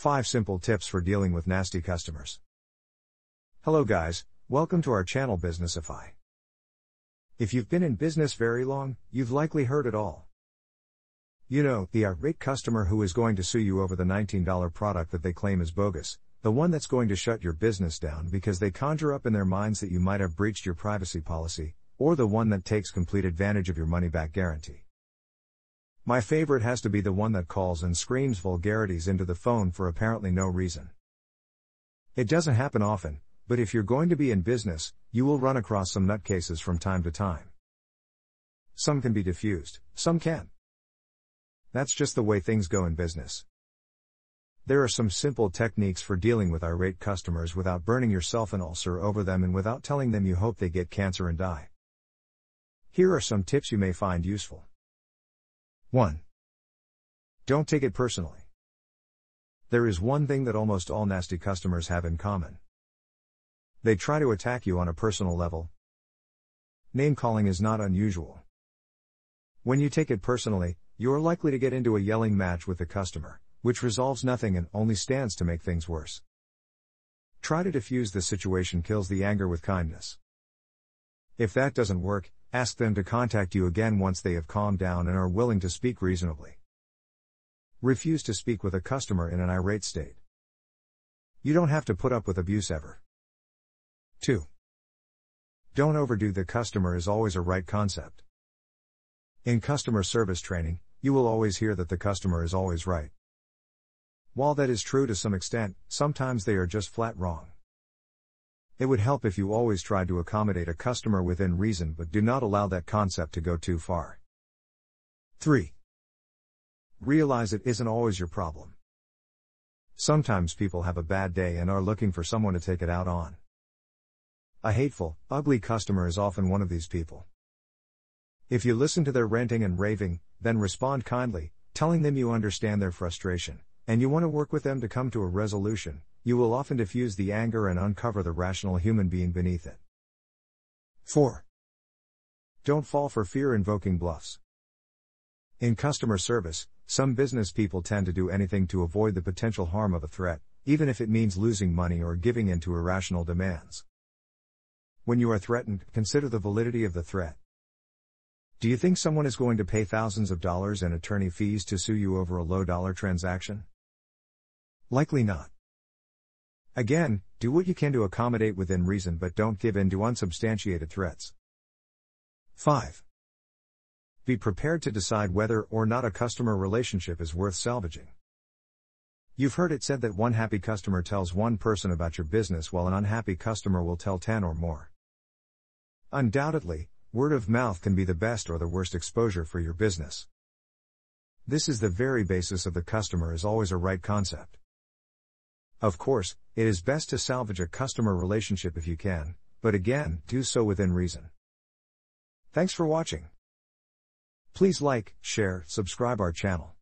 5 simple tips for dealing with nasty customers. Hello guys, welcome to our channel Businessify. If you've been in business very long, you've likely heard it all. You know, the irate customer who is going to sue you over the $19 product that they claim is bogus, the one that's going to shut your business down because they conjure up in their minds that you might have breached your privacy policy, or the one that takes complete advantage of your money-back guarantee. My favorite has to be the one that calls and screams vulgarities into the phone for apparently no reason. It doesn't happen often, but if you're going to be in business, you will run across some nutcases from time to time. Some can be diffused, some can't. That's just the way things go in business. There are some simple techniques for dealing with irate customers without burning yourself an ulcer over them and without telling them you hope they get cancer and die. Here are some tips you may find useful. 1. Don't take it personally. There is one thing that almost all nasty customers have in common. They try to attack you on a personal level. Name-calling is not unusual. When you take it personally, you are likely to get into a yelling match with the customer, which resolves nothing and only stands to make things worse. Try to diffuse the situation. Kills the anger with kindness. If that doesn't work, ask them to contact you again once they have calmed down and are willing to speak reasonably. Refuse to speak with a customer in an irate state. You don't have to put up with abuse ever. 2. Don't overdo. The customer is always a right concept. In customer service training, you will always hear that the customer is always right. While that is true to some extent, sometimes they are just flat wrong. It would help if you always tried to accommodate a customer within reason, but do not allow that concept to go too far. 3. Realize it isn't always your problem. Sometimes people have a bad day and are looking for someone to take it out on. A hateful, ugly customer is often one of these people. If you listen to their ranting and raving, then respond kindly, telling them you understand their frustration, and you want to work with them to come to a resolution. You will often diffuse the anger and uncover the rational human being beneath it. 4. Don't fall for fear-invoking bluffs. In customer service, some business people tend to do anything to avoid the potential harm of a threat, even if it means losing money or giving in to irrational demands. When you are threatened, consider the validity of the threat. Do you think someone is going to pay thousands of dollars in attorney fees to sue you over a low-dollar transaction? Likely not. Again, do what you can to accommodate within reason, but don't give in to unsubstantiated threats. 5. Be prepared to decide whether or not a customer relationship is worth salvaging. You've heard it said that one happy customer tells one person about your business while an unhappy customer will tell 10 or more. Undoubtedly, word of mouth can be the best or the worst exposure for your business. This is the very basis of the customer is always a right concept. Of course, it is best to salvage a customer relationship if you can, but again, do so within reason. Thanks for watching. Please like, share, subscribe our channel.